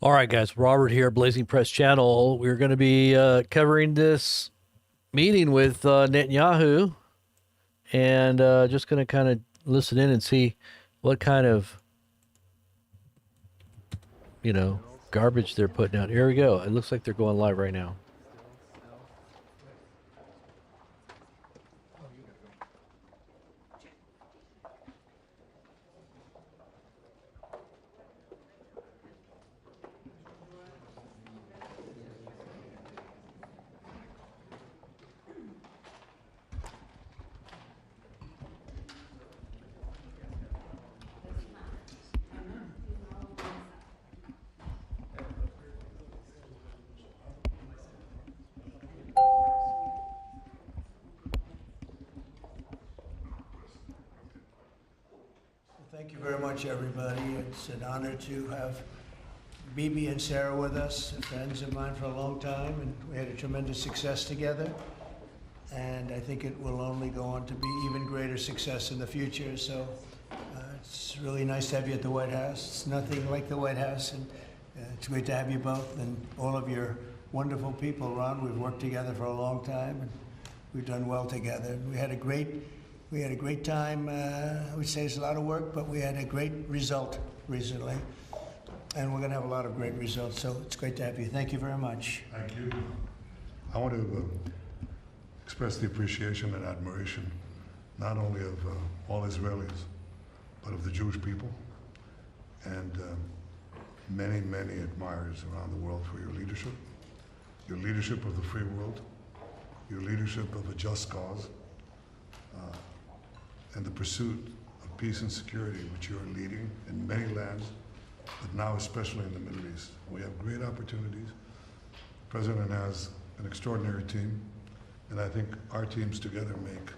All right, guys. Robert here, Blazing Press Channel. We're going to be covering this meeting with Netanyahu and just going to kind of listen in and see what kind of, garbage they're putting out. Here we go. It looks like they're going live right now. Thank you very much, everybody. It's an honor to have Bibi and Sarah with us, friends of mine for a long time, and we had a tremendous success together. And I think it will only go on to be even greater success in the future. So it's really nice to have you at the White House. It's nothing like the White House, and it's great to have you both and all of your wonderful people, Ron. We've worked together for a long time, and we've done well together. We had a great time. I would say it's a lot of work, but we had a great result recently. And we're going to have a lot of great results. So it's great to have you. Thank you very much. Thank you. I want to express the appreciation and admiration, not only of all Israelis, but of the Jewish people and many, many admirers around the world for your leadership of the free world, your leadership of a just cause, and the pursuit of peace and security, which you are leading in many lands, but now especially in the Middle East. We have great opportunities. The President has an extraordinary team, and I think our teams together make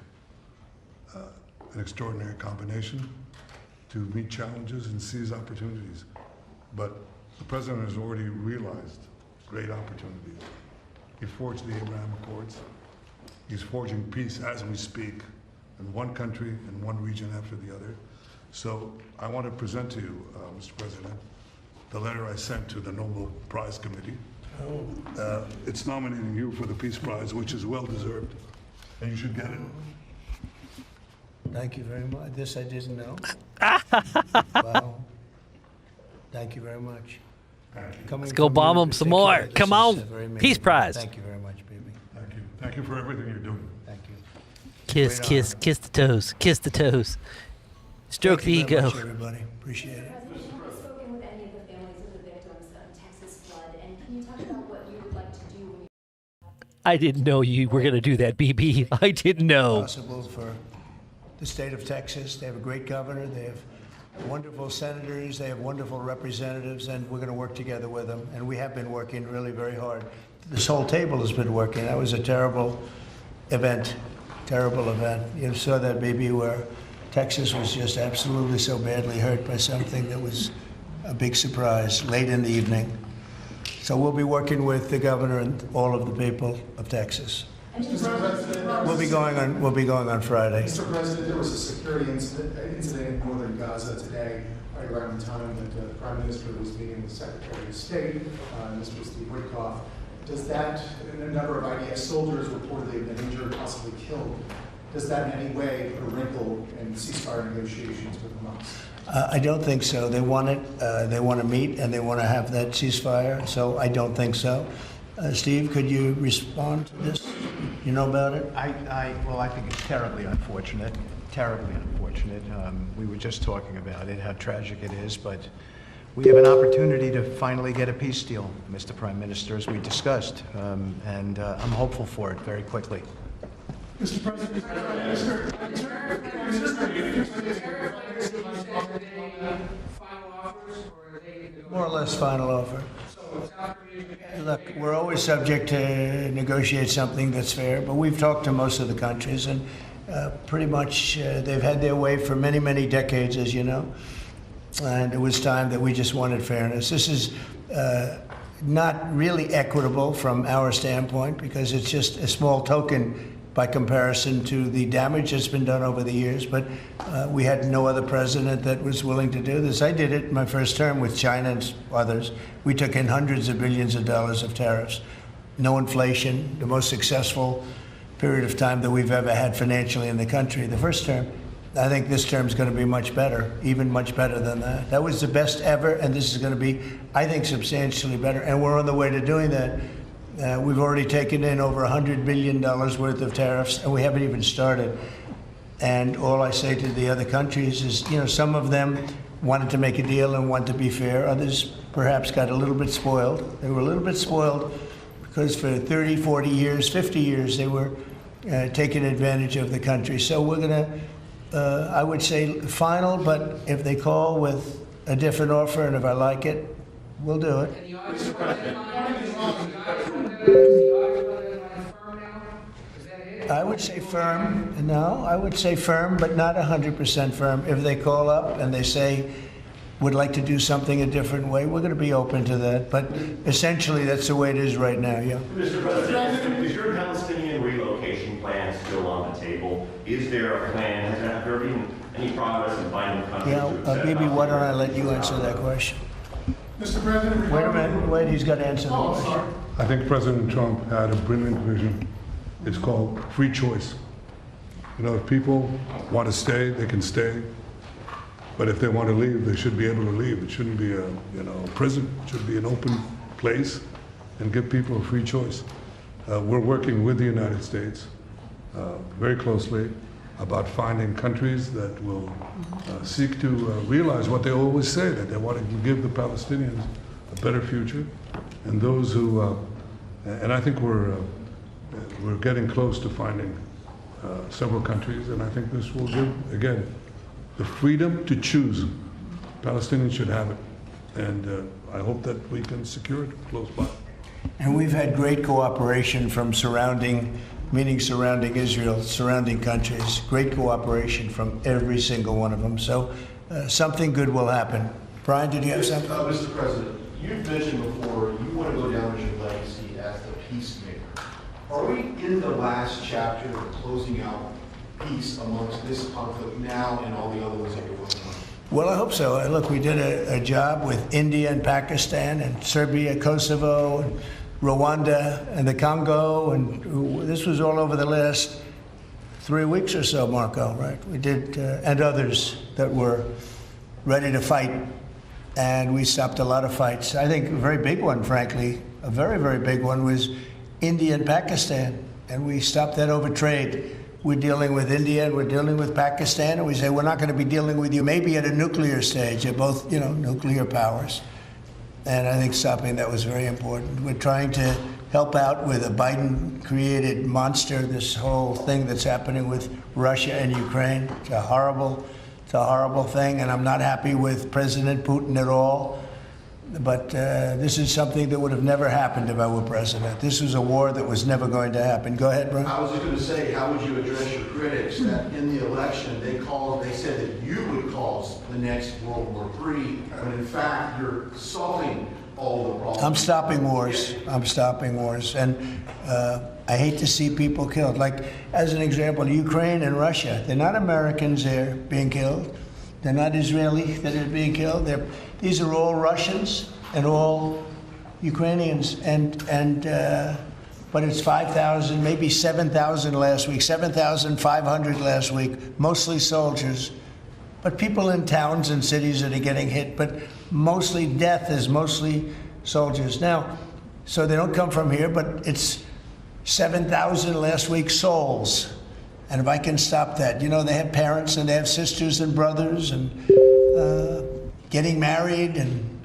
an extraordinary combination to meet challenges and seize opportunities. But the President has already realized great opportunities. He forged the Abraham Accords. He's forging peace as we speak, in one country and one region after the other. So I want to present to you, Mr. President, the letter I sent to the Nobel Prize Committee. It's nominating you for the Peace Prize, which is well deserved, and you should get it. Thank you very much. This I didn't know. Wow. Thank you very much. Let's go bomb them some more. Come on. Peace Prize. Thank you very much, baby. Thank you. Thank you for everything you're doing. Thank you. Kiss, Great kiss, honor. kiss the toes. Kiss the toes. Stroke the Thank you very ego. much, everybody. Appreciate it. President, have you spoken with any of the families of the victims of Texas flood? And can you talk about what you would like to do when you I didn't know you were going to do that, BB. I didn't know. Possible for the state of Texas. They have a great governor. They have wonderful senators. They have wonderful representatives, and we're going to work together with them. And we have been working really very hard. This whole table has been working. That was a terrible event. Terrible event. You saw that, baby, where Texas was just absolutely so badly hurt by something that was a big surprise late in the evening. So we'll be working with the governor and all of the people of Texas. Mr. President, We'll be going on Friday. Mr. President, there was a security incident in northern Gaza today, right around the time that the Prime Minister was meeting with Secretary of State, Mr. Steve Witkoff. Does that, and a number of IDF soldiers reportedly have been injured, possibly killed, does that in any way put a wrinkle in ceasefire negotiations with Hamas? I don't think so. They want it. They want to meet and they want to have that ceasefire. So I don't think so. Steve, could you respond to this? You know about it? Well, I think it's terribly unfortunate. Terribly unfortunate. We were just talking about it, how tragic it is, but we have an opportunity to finally get a peace deal, Mr. Prime Minister, as we discussed, and I'm hopeful for it very quickly. Mr. President, More or less final offer. Look, we're always subject to negotiate something that's fair, but we've talked to most of the countries, and pretty much they've had their way for many, many decades, as you know. And it was time that we just wanted fairness. This is not really equitable from our standpoint because it's just a small token by comparison to the damage that's been done over the years. But we had no other president that was willing to do this. I did it in my first term with China and others. We took in hundreds of billions of dollars of tariffs. No inflation, the most successful period of time that we've ever had financially in the country. The first term. I think this term is going to be much better, even much better than that. That was the best ever, and this is going to be, I think, substantially better. And we're on the way to doing that. We've already taken in over $100 billion worth of tariffs, and we haven't even started. And all I say to the other countries is, you know, some of them wanted to make a deal and want to be fair. Others perhaps got a little bit spoiled. They were a little bit spoiled because for 30, 40 years, 50 years, they were taking advantage of the country. So we're going to, I would say final, but if they call with a different offer and if I like it, we'll do it. I would say firm. No, I would say firm, but not 100% firm. If they call up and they say, would like to do something a different way, we're going to be open to that. But essentially, that's the way it is right now, yeah. Mr. President, is your Palestinian relocation plan still on the table? Is there a plan? Has there been any progress in finding countries to accept? Bibi, why don't I let you answer that question? Mr. President, Wait a minute, wait, he's got to answer the question. I think President Trump had a brilliant vision. It's called free choice. You know, if people want to stay, they can stay. But if they want to leave, they should be able to leave. It shouldn't be a prison. It should be an open place and give people a free choice. We're working with the United States very closely about finding countries that will seek to realize what they always say, that they want to give the Palestinians a better future. And those who, and I think we're getting close to finding several countries, and I think this will give, again, the freedom to choose. Palestinians should have it, and I hope that we can secure it close by. And we've had great cooperation from surrounding Israel, surrounding countries, great cooperation from every single one of them. So something good will happen. Brian, did you have something? Mr. President, you've mentioned before you want to go down as your legacy as the peacemaker. Are we in the last chapter of closing out peace amongst this conflict now and all the other ones that you're working on? Well, I hope so. Look, we did a job with India and Pakistan and Serbia, Kosovo, and Rwanda and the Congo, and this was all over the last 3 weeks or so, Marco, right? We did, and others that were ready to fight, and we stopped a lot of fights. I think a very big one, frankly, a very, very big one was India and Pakistan, and we stopped that over trade. We're dealing with India and we're dealing with Pakistan, and we say we're not going to be dealing with you maybe at a nuclear stage. They're both, you know, nuclear powers. And I think stopping that was very important. We're trying to help out with a Biden-created monster, this whole thing that's happening with Russia and Ukraine. It's a horrible thing, and I'm not happy with President Putin at all. But this is something that would have never happened if I were president. This was a war that was never going to happen. Go ahead, Brian. I was just going to say, how would you address your critics that in the election they said that you would cause the next World War III, when in fact you're solving all the problems? I'm stopping wars. I'm stopping wars. And I hate to see people killed. Like, as an example, Ukraine and Russia, they're not Americans there being killed. They're not Israeli that are being killed. These are all Russians and all Ukrainians. But it's 5,000, maybe 7,000 last week, 7,500 last week, mostly soldiers. But people in towns and cities that are getting hit. But mostly death is mostly soldiers. Now, so they don't come from here, but it's 7,000 last week souls. And if I can stop that, you know, they have parents and they have sisters and brothers and getting married and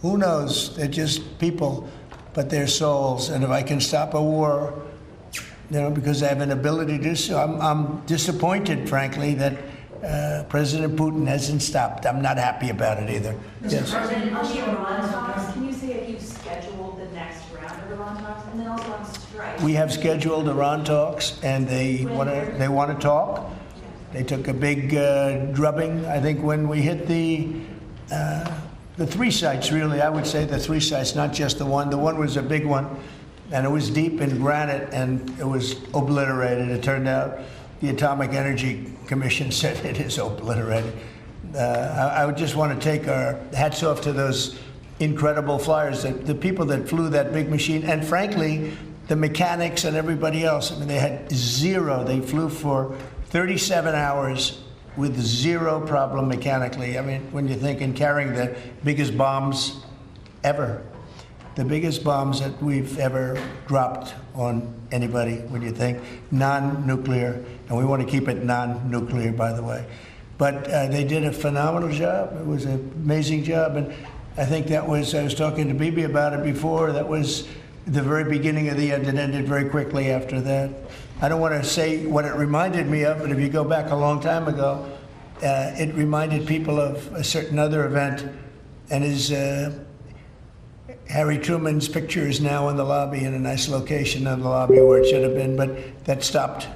who knows, they're just people, but they're souls. And if I can stop a war, you know, because I have an ability to do so, I'm disappointed, frankly, that President Putin hasn't stopped. I'm not happy about it either. Yes. President, on the Iran talks, can you say if you've scheduled the next round of Iran talks, and then also on strike? We have scheduled Iran talks, and they want to talk. They took a big drubbing. I think when we hit the 3 sites, really, I would say the 3 sites, not just the one. The one was a big one. and it was deep in granite, and it was obliterated. It turned out the Atomic Energy Commission said it is obliterated. I would just want to take our hats off to those incredible flyers, the people that flew that big machine, and frankly, the mechanics and everybody else. I mean, they had zero. They flew for 37 hours with zero problem mechanically. I mean, when you think in carrying the biggest bombs ever, the biggest bombs that we've ever dropped on anybody, when you think non-nuclear, and we want to keep it non-nuclear, by the way. But they did a phenomenal job. It was an amazing job, and I think that was, I was talking to Bibi about it before, that was the very beginning of the end. It ended very quickly after that. I don't want to say what it reminded me of, but if you go back a long time ago, it reminded people of a certain other event, and is Harry Truman's picture is now in the lobby, in a nice location in the lobby where it should have been, but that stopped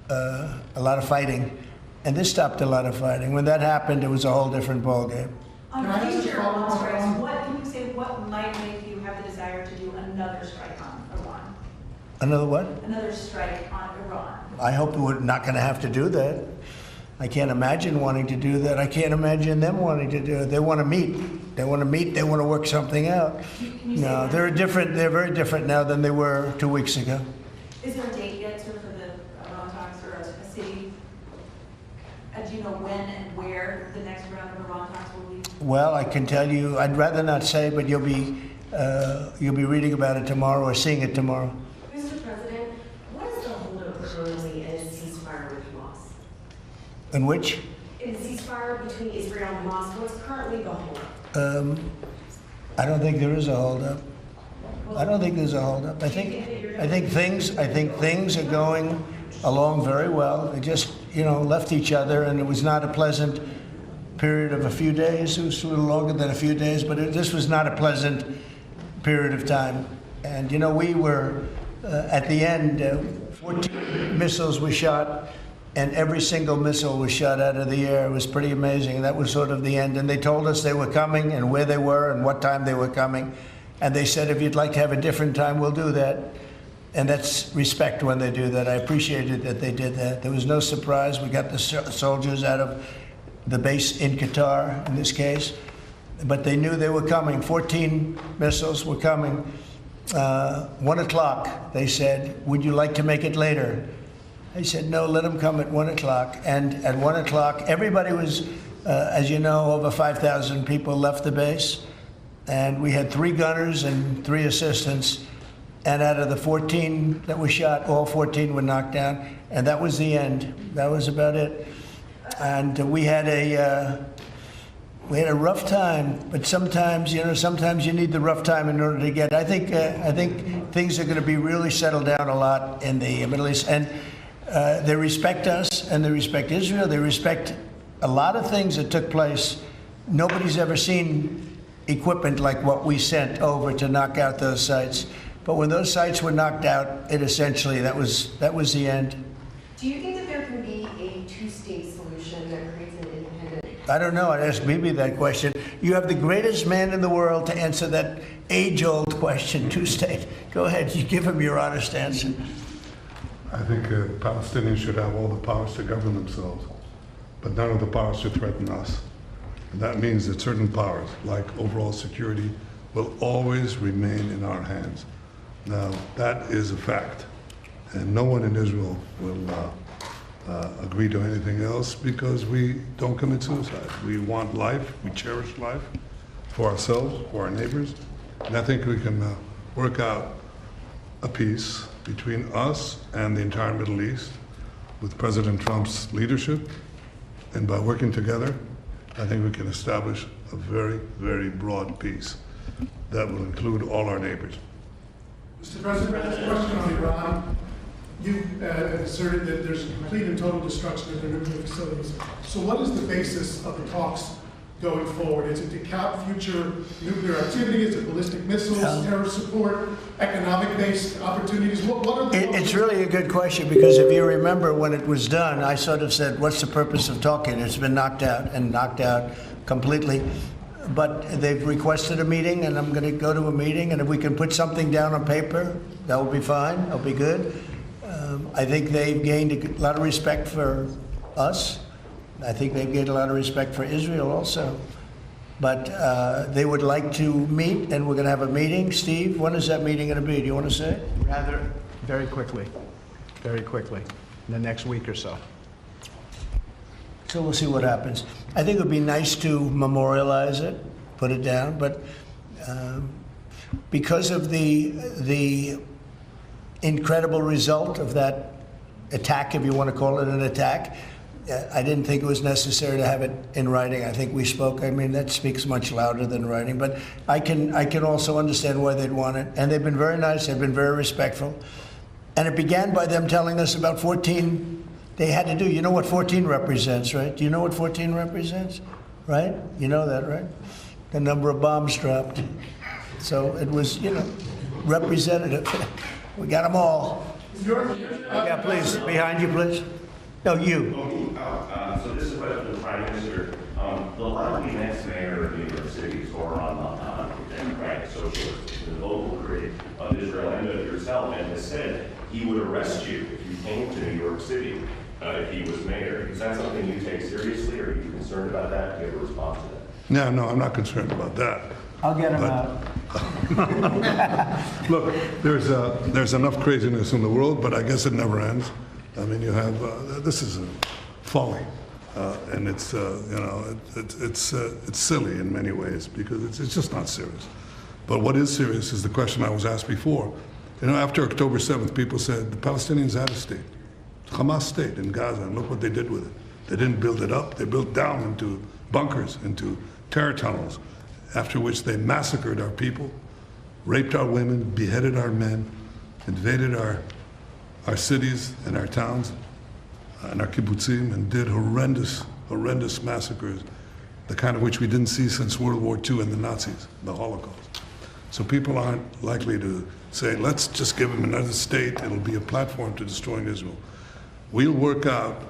a lot of fighting, and this stopped a lot of fighting. When that happened, it was a whole different ballgame. On Can I just future follow up strikes, on- what can you say? What might make you have the desire to do another strike on Iran? Another what? Another strike on Iran. I hope we're not going to have to do that. I can't imagine wanting to do that. I can't imagine them wanting to do it. They want to meet. They want to meet. They want to work something out. Can you say No, when? they're different. They're very different now than they were 2 weeks ago. Is there a date yet, sir, for the Iran talks, or a city? Do you know when and where the next round of Iran talks will be? Well, I can tell you. I'd rather not say, but you'll be reading about it tomorrow or seeing it tomorrow. Mr. President, what is the holdup currently in a ceasefire with Hamas? In which? In a ceasefire between Israel and Hamas, what's currently the holdup? I don't think there is a holdup. I don't think there's a holdup. I think things are going along very well. They just, left each other, and it was not a pleasant period of a few days. It was a little longer than a few days, but this was not a pleasant period of time. And we were at the end. 14 missiles were shot, and every single missile was shot out of the air. It was pretty amazing. That was sort of the end. And they told us they were coming and where they were and what time they were coming. And they said, if you'd like to have a different time, we'll do that. And that's respect when they do that. I appreciated that they did that. There was no surprise. We got the soldiers out of the base in Qatar, in this case. But they knew they were coming. 14 missiles were coming. 1 o'clock, they said, would you like to make it later? I said, no, let them come at 1 o'clock. And at 1 o'clock, everybody was, as you know, over 5,000 people left the base. And we had 3 gunners and 3 assistants. And out of the 14 that were shot, all 14 were knocked down. And that was the end. That was about it. And we had a rough time. But sometimes, sometimes you need the rough time in order to get. I think things are going to be really settled down a lot in the Middle East. And they respect us, and they respect Israel. They respect a lot of things that took place. Nobody's ever seen equipment like what we sent over to knock out those sites. But when those sites were knocked out, it essentially, that was the end. Do you think that there can be a two-state solution that creates an independent? I don't know. I'd ask Bibi that question. You have the greatest man in the world to answer that age-old question, two-state. Go ahead. You give him your honest answer. I think Palestinians should have all the powers to govern themselves, but none of the powers to threaten us. And that means that certain powers, like overall security, will always remain in our hands. Now, that is a fact, and no one in Israel will agree to anything else, because we don't commit suicide. We want life, we cherish life for ourselves, for our neighbors, and I think we can work out a peace between us and the entire Middle East with President Trump's leadership, and by working together, I think we can establish a very, very broad peace that will include all our neighbors. Mr. President, a question on Iran. You asserted that there's complete and total destruction of their nuclear facilities. So what is the basis of the talks going forward? Is it to cap future nuclear activity? Is it ballistic missiles, terror support, economic-based opportunities? What are the... It's really a good question, because if you remember when it was done, I sort of said, what's the purpose of talking? It's been knocked out, and knocked out completely. but they've requested a meeting, and I'm going to go to a meeting, and if we can put something down on paper, that will be fine, that'll be good. I think they've gained a lot of respect for us. I think they've gained a lot of respect for Israel also. But they would like to meet, and we're going to have a meeting. Steve, when is that meeting going to be? Do you want to say? Rather, very quickly, in the next week or so. So we'll see what happens. I think it would be nice to memorialize it, put it down, but because of the incredible result of that attack, if you want to call it an attack, I didn't think it was necessary to have it in writing. I think we spoke. I mean, that speaks much louder than writing. But I can also understand why they'd want it. And they've been very nice. They've been very respectful. And it began by them telling us about 14. They had to do. You know what 14 represents, right? Do you know what 14 represents? Right? You know that, right? The number of bombs dropped. So it was, representative. We got them all. Yeah, please. Behind you, please. No, you. So this is a question to the Prime Minister. The likely next mayor of New York City is on the Democratic Socialist, the local critic of Israel and of yourself, and has said he would arrest you if you came to New York City if he was mayor. Is that something you take seriously, or are you concerned about that? Do you have a response to that? No, I'm not concerned about that. I'll get him out. Look, there's enough craziness in the world, but I guess it never ends. I mean, you have this is a folly, and it's it's silly in many ways because it's just not serious. But what is serious is the question I was asked before. After October 7th, people said the Palestinians had a state, Hamas state in Gaza, and look what they did with it. They didn't build it up; they built down into bunkers, into terror tunnels, after which they massacred our people, raped our women, beheaded our men, invaded our cities and our towns and our kibbutzim, and did horrendous massacres, the kind of which we didn't see since World War II and the Nazis, the Holocaust. So people aren't likely to say, let's just give them another state, it'll be a platform to destroying Israel. We'll work out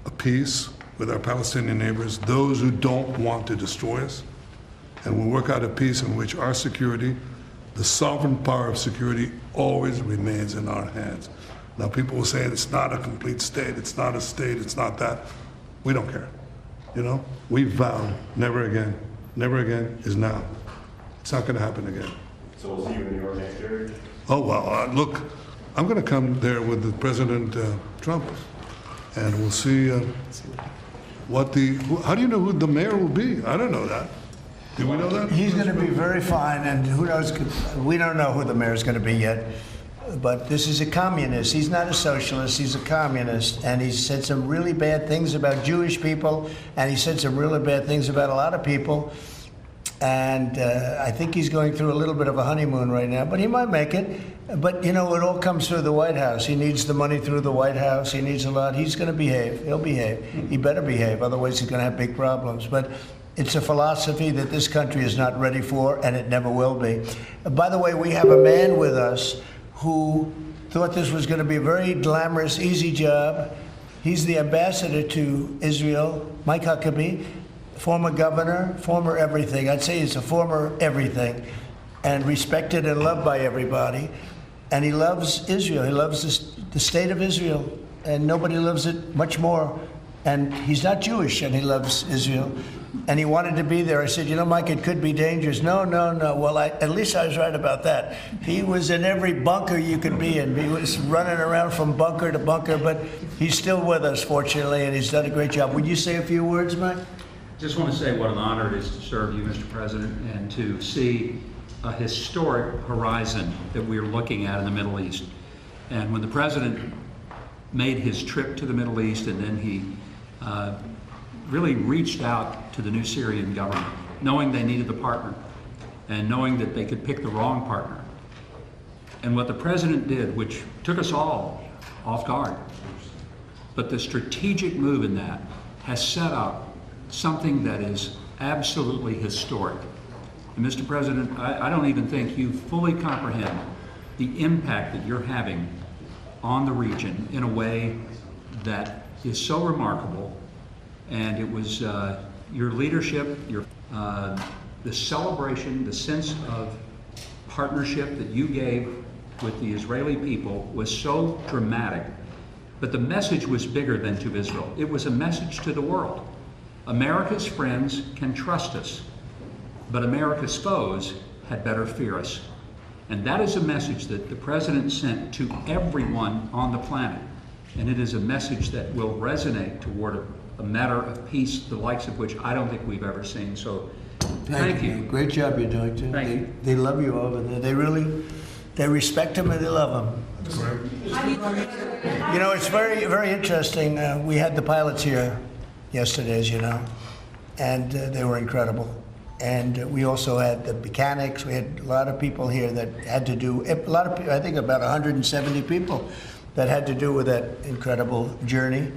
a peace with our Palestinian neighbors, those who don't want to destroy us, and we'll work out a peace in which our security, the sovereign power of security, always remains in our hands. Now, people will say it's not a complete state, it's not a state, it's not that. We don't care. We vowed never again. Never again is now. It's not going to happen again. So we'll see you in New York next year? Oh, well, look, I'm going to come there with the President Trump, and we'll see how do you know who the mayor will be? I don't know that. Do we know that? He's going to be very fine, and who knows? We don't know who the mayor's going to be yet. But this is a communist. He's not a socialist. He's a communist. And he said some really bad things about Jewish people. And he said some really bad things about a lot of people. And I think he's going through a little bit of a honeymoon right now. But he might make it. But, it all comes through the White House. He needs the money through the White House. He needs a lot. He's going to behave. He'll behave. He better behave. Otherwise, he's going to have big problems. But it's a philosophy that this country is not ready for, and it never will be. By the way, we have a man with us who thought this was going to be a very glamorous, easy job. He's the ambassador to Israel, Mike Huckabee, former governor, former everything. I'd say he's a former everything, and respected and loved by everybody. And he loves Israel. He loves the state of Israel, and nobody loves it much more. And he's not Jewish, and he loves Israel. And he wanted to be there. I said, Mike, it could be dangerous. No. Well, at least I was right about that. He was in every bunker you could be in. He was running around from bunker to bunker, but he's still with us, fortunately, and he's done a great job. Would you say a few words, Mike? Just want to say what an honor it is to serve you, Mr. President, and to see a historic horizon that we're looking at in the Middle East. And when the President made his trip to the Middle East, and then he really reached out to the new Syrian government, knowing they needed the partner and knowing that they could pick the wrong partner. And what the President did, which took us all off guard, but the strategic move in that has set up something that is absolutely historic. And Mr. President, I don't even think you fully comprehend the impact that you're having on the region in a way that is so remarkable. And it was your leadership, the celebration, the sense of partnership that you gave with the Israeli people was so dramatic. But the message was bigger than to Israel. It was a message to the world. America's friends can trust us, but America's foes had better fear us. And that is a message that the President sent to everyone on the planet. And it is a message that will resonate toward a matter of peace, the likes of which I don't think we've ever seen. So thank you. Great job you're doing, too. Thank you. They love you over there. They respect him and they love him. You know, it's very, very interesting. We had the pilots here yesterday, as you know, and they were incredible. And we also had the mechanics. We had a lot of people here that had to do, I think about 170 people that had to do with that incredible journey,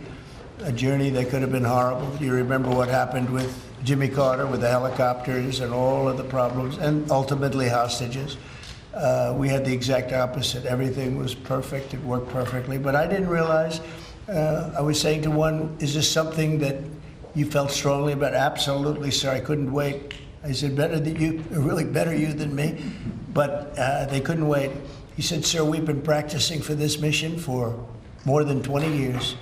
a journey that could have been horrible. You remember what happened with Jimmy Carter with the helicopters and all of the problems, and ultimately hostages. We had the exact opposite. Everything was perfect. It worked perfectly. But I didn't realize, I was saying to one, is this something that you felt strongly about? Absolutely, sir. I couldn't wait. I said, better than you, really better you than me. But they couldn't wait. He said, sir, we've been practicing for this mission for more than 20 years.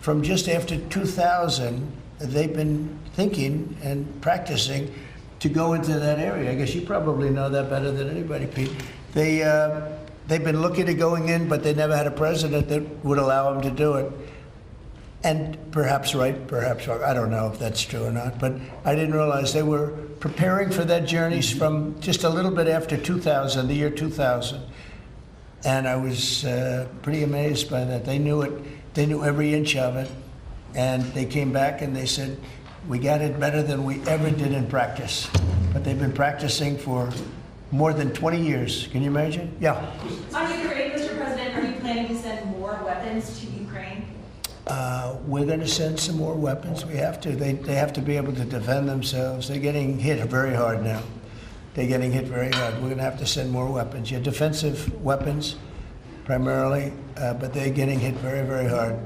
From just after 2000, they've been thinking and practicing to go into that area. I guess you probably know that better than anybody, Pete. They've been looking at going in, but they never had a president that would allow them to do it. And perhaps right, perhaps wrong. I don't know if that's true or not, but I didn't realize they were preparing for that journey from just a little bit after 2000, the year 2000. And I was pretty amazed by that. They knew it. They knew every inch of it. And they came back and they said, we got it better than we ever did in practice. But they've been practicing for more than 20 years. Can you imagine? Yeah. On Ukraine, Mr. President, are you planning to send more weapons to Ukraine? We're going to send some more weapons. We have to. They have to be able to defend themselves. They're getting hit very hard now. They're getting hit very hard. We're going to have to send more weapons. Yeah, defensive weapons primarily, but they're getting hit very, very hard.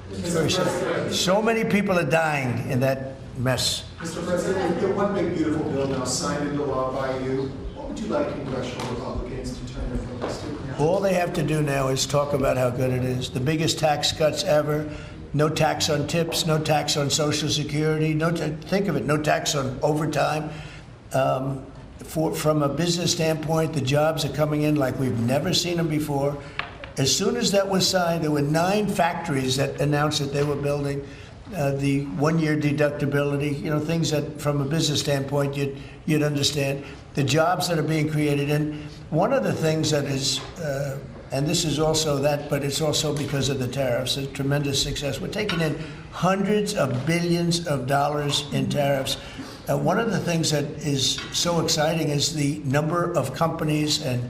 Very sad. So many people are dying in that mess. Mr. President, with the one big beautiful bill now signed into law by you, what would you like congressional Republicans to turn their focus to? All they have to do now is talk about how good it is. The biggest tax cuts ever. No tax on tips, no tax on Social Security, think of it, no tax on overtime. From a business standpoint, the jobs are coming in like we've never seen them before. As soon as that was signed, there were 9 factories that announced that they were building the one-year deductibility, you know, things that from a business standpoint you'd understand. The jobs that are being created. And one of the things that is, and this is also that, but it's also because of the tariffs, a tremendous success. We're taking in hundreds of billions of dollars in tariffs. One of the things that is so exciting is the number of companies and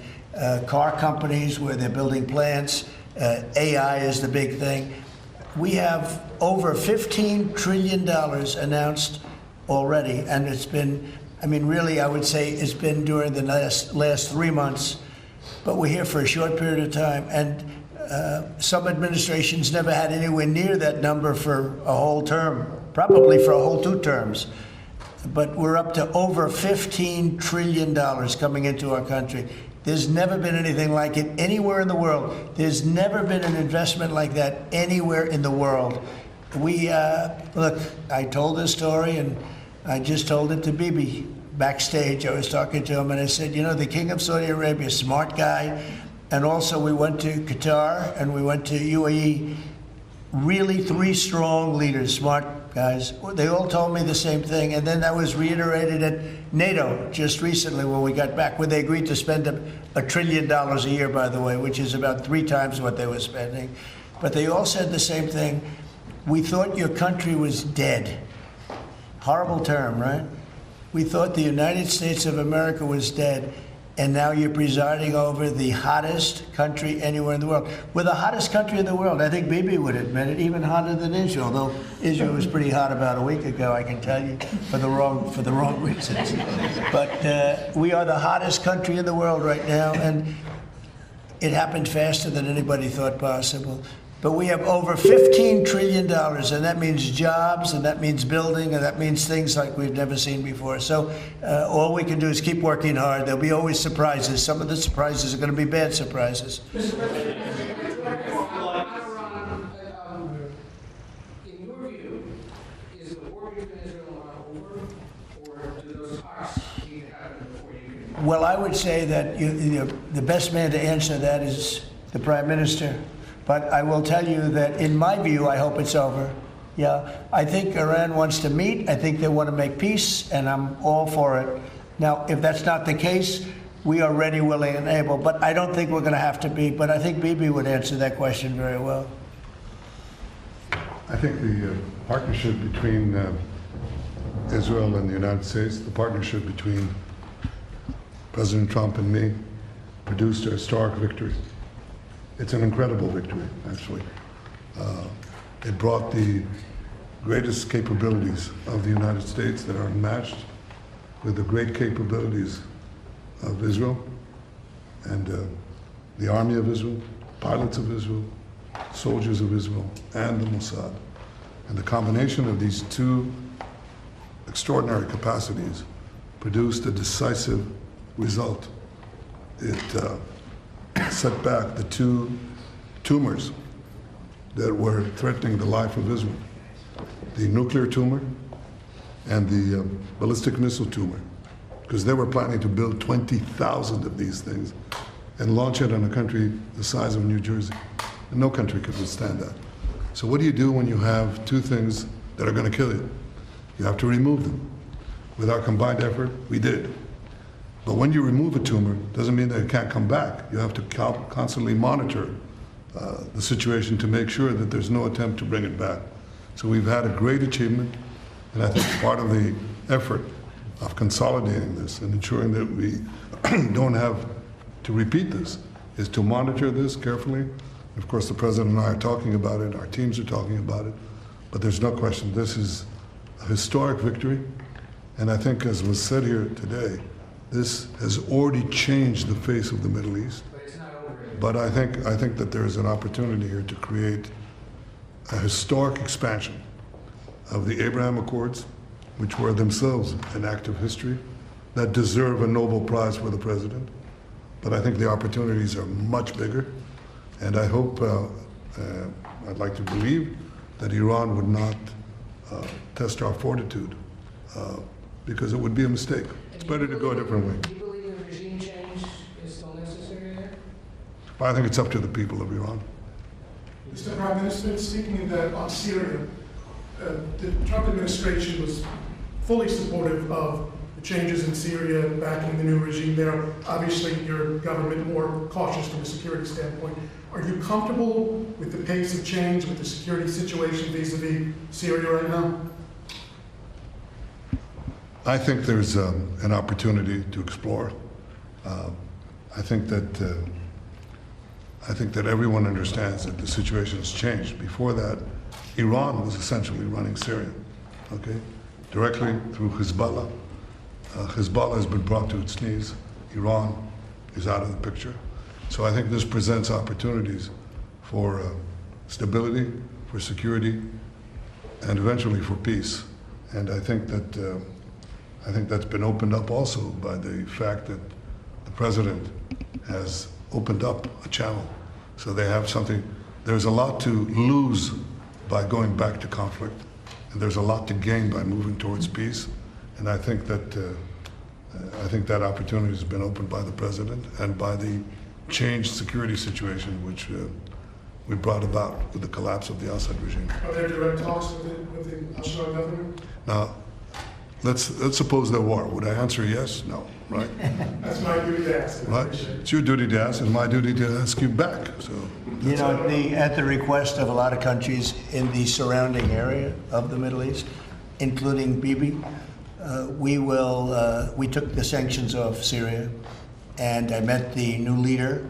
car companies where they're building plants. AI is the big thing. We have over $15 trillion announced already, and it's been, I mean, really, I would say it's been during the last 3 months, but we're here for a short period of time, and some administrations never had anywhere near that number for a whole term, probably for a whole 2 terms. But we're up to over $15 trillion coming into our country. There's never been anything like it anywhere in the world. There's never been an investment like that anywhere in the world. We, look, I told this story, and I just told it to Bibi backstage. I was talking to him, and I said, you know, the King of Saudi Arabia, smart guy, and also we went to Qatar, and we went to UAE. Really 3 strong leaders, smart guys. They all told me the same thing, and then that was reiterated at NATO just recently when we got back, where they agreed to spend $1 trillion a year, by the way, which is about 3 times what they were spending. But they all said the same thing. We thought your country was dead. Horrible term, right? We thought the United States of America was dead, and now you're presiding over the hottest country anywhere in the world. We're the hottest country in the world. I think Bibi would admit it, even hotter than Israel, although Israel was pretty hot about a week ago, I can tell you, for the wrong reasons. But we are the hottest country in the world right now, and it happened faster than anybody thought possible. But we have over $15 trillion, and that means jobs, and that means building, and that means things like we've never seen before. So all we can do is keep working hard. There'll be always surprises. Some of the surprises are going to be bad surprises. In your view, is the war between Israel and Iran over, or do those talks need to happen before you can? Well, I would say that the best man to answer that is the Prime Minister. But I will tell you that in my view, I hope it's over. Yeah, I think Iran wants to meet. I think they want to make peace, and I'm all for it. Now, if that's not the case, we are ready, willing, and able. But I don't think we're going to have to be. But I think Bibi would answer that question very well. I think the partnership between Israel and the United States, the partnership between President Trump and me, produced a historic victory. It's an incredible victory, actually. It brought the greatest capabilities of the United States that are unmatched with the great capabilities of Israel and the army of Israel, pilots of Israel, soldiers of Israel, and the Mossad. And the combination of these two extraordinary capacities produced a decisive result. It set back the two tumors that were threatening the life of Israel, the nuclear tumor and the ballistic missile tumor, because they were planning to build 20,000 of these things and launch it on a country the size of New Jersey. And no country could withstand that. So what do you do when you have two things that are going to kill you? You have to remove them. With our combined effort, we did. But when you remove a tumor, doesn't mean that it can't come back. You have to constantly monitor the situation to make sure that there's no attempt to bring it back. So we've had a great achievement, and I think part of the effort of consolidating this and ensuring that we don't have to repeat this is to monitor this carefully. Of course, the President and I are talking about it, our teams are talking about it, but there's no question this is a historic victory, and I think, as was said here today, this has already changed the face of the Middle East. But it's not over. But I think that there is an opportunity here to create a historic expansion of the Abraham Accords, which were themselves an act of history, that deserve a Nobel Prize for the President. But I think the opportunities are much bigger, and I hope, I'd like to believe that Iran would not test our fortitude, because it would be a mistake. It's better to go a different way. Do you believe a regime change is still necessary there? But I think it's up to the people of Iran. Mr. Prime Minister, speaking on Syria, the Trump administration was fully supportive of the changes in Syria, backing the new regime there. Obviously, your government more cautious from a security standpoint. Are you comfortable with the pace of change, with the security situation vis-a-vis Syria right now? I think there's an opportunity to explore. I think that everyone understands that the situation has changed. Before that, Iran was essentially running Syria, okay, directly through Hezbollah. Hezbollah has been brought to its knees. Iran is out of the picture. So I think this presents opportunities for stability, for security, and eventually for peace. And I think that's been opened up also by the fact that the president has opened up a channel. So they have something, there's a lot to lose by going back to conflict, and there's a lot to gain by moving towards peace. And I think that opportunity has been opened by the president and by the changed security situation which we brought about with the collapse of the Assad regime. Are there direct talks with the Assad government? Now, let's suppose there were. Would I answer yes? No, right? That's my duty to ask. Right? It's your duty to ask, and my duty to ask you back. So, You know, at the request of a lot of countries in the surrounding area of the Middle East, including Bibi, we took the sanctions off Syria, and I met the new leader.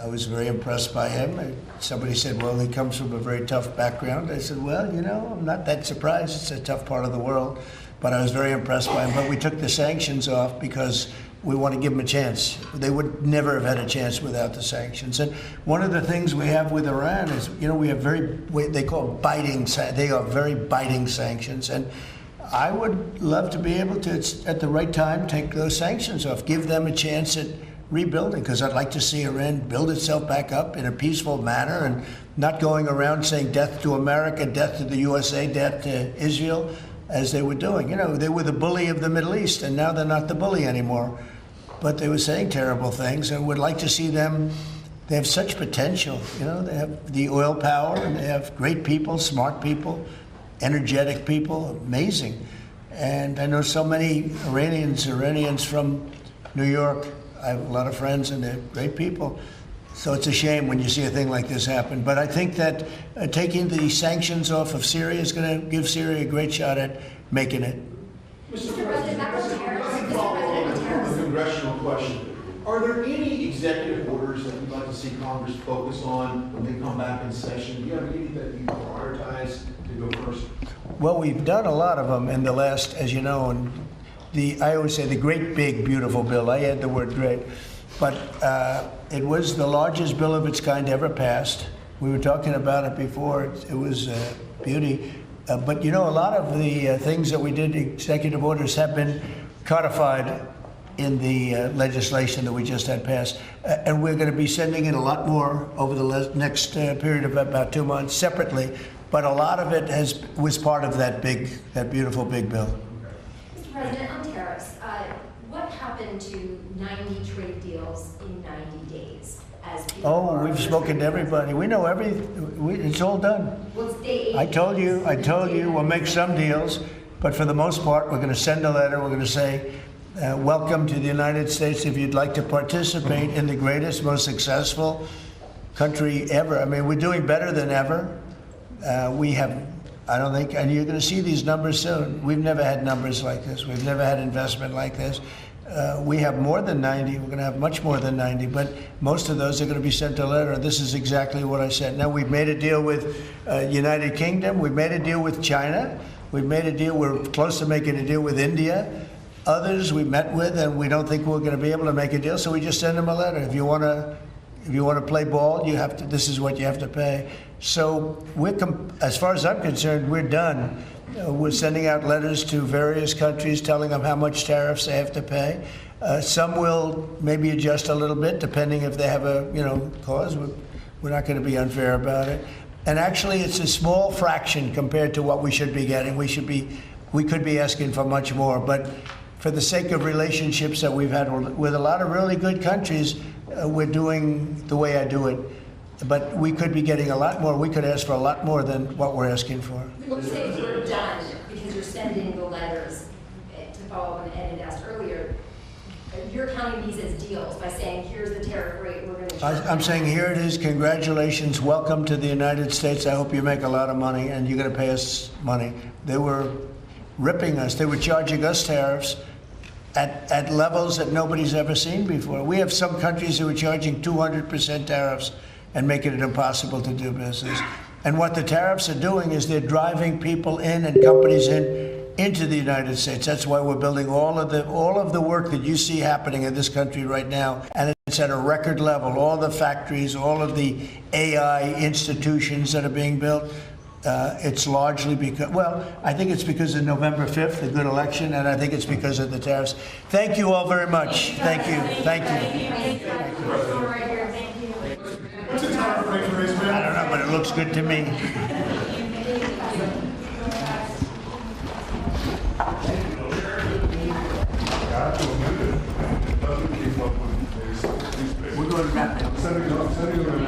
I was very impressed by him. Somebody said, well, he comes from a very tough background. I said, well, you know, I'm not that surprised. It's a tough part of the world. But I was very impressed by him. But we took the sanctions off because we want to give them a chance. They would never have had a chance without the sanctions. And one of the things we have with Iran is, we have they call they are very biting sanctions. And I would love to be able to, at the right time, take those sanctions off, give them a chance at rebuilding, because I'd like to see Iran build itself back up in a peaceful manner and not going around saying death to America, death to the USA, death to Israel, as they were doing. They were the bully of the Middle East, and now they're not the bully anymore. But they were saying terrible things, and would like to see them. They have such potential. They have the oil power, and they have great people, smart people, energetic people, amazing. And I know so many Iranians from New York. I have a lot of friends, and they're great people. So it's a shame when you see a thing like this happen. But I think that taking the sanctions off of Syria is going to give Syria a great shot at making it. Mr. President, nothing follow on the congressional question. Are there any executive orders that you'd like to see Congress focus on when they come back in session? Do you have any that you prioritize to go first? Well, we've done a lot of them in the last, as you know, and I always say the great, big, beautiful bill. I add the word great. But it was the largest bill of its kind ever passed. We were talking about it before. It was beauty. But a lot of the things that we did, executive orders, have been codified in the legislation that we just had passed. And we're going to be sending in a lot more over the next period of about 2 months separately. But a lot of it was part of that beautiful big bill. Mr. President, on tariffs, what happened to 90 trade deals in 90 days? We've spoken to everybody. We know it's all done. I told you, we'll make some deals, but for the most part, we're going to send a letter. We're going to say, welcome to the United States. If you'd like to participate in the greatest, most successful country ever. I mean, we're doing better than ever. I don't think, and you're going to see these numbers soon. We've never had numbers like this. We've never had investment like this. We have more than 90. We're going to have much more than 90, but most of those are going to be sent a letter. This is exactly what I said. Now, we've made a deal with United Kingdom. We've made a deal with China. We've made a deal. We're close to making a deal with India. Others we met with, and we don't think we're going to be able to make a deal, so we just send them a letter. If you want to play ball, you have to. This is what you have to pay. So as far as I'm concerned, we're done. We're sending out letters to various countries telling them how much tariffs they have to pay. Some will maybe adjust a little bit depending if they have a cause. We're not going to be unfair about it. And actually, it's a small fraction compared to what we should be getting. We could be asking for much more. But for the sake of relationships that we've had with a lot of really good countries, we're doing the way I do it. But we could be getting a lot more. We could ask for a lot more than what we're asking for. When you say we're done, because you're sending the letters, to follow up on Ed had asked earlier, you're counting these as deals by saying, here's the tariff rate we're going to charge. I'm saying, here it is. Congratulations. Welcome to the United States. I hope you make a lot of money, and you're going to pay us money. They were ripping us. They were charging us tariffs at levels that nobody's ever seen before. We have some countries who are charging 200% tariffs and making it impossible to do business. And what the tariffs are doing is they're driving people in and companies into the United States. That's why we're building all of the work that you see happening in this country right now, and it's at a record level. All the factories, all of the AI institutions that are being built. It's largely because, I think it's because of November 5th, the good election, and I think it's because of the tariffs. Thank you all very much. Thank you. Thank you. What's the tariff rate for Israel? I don't know, but it looks good to me. We're going to wrap it up. Sending them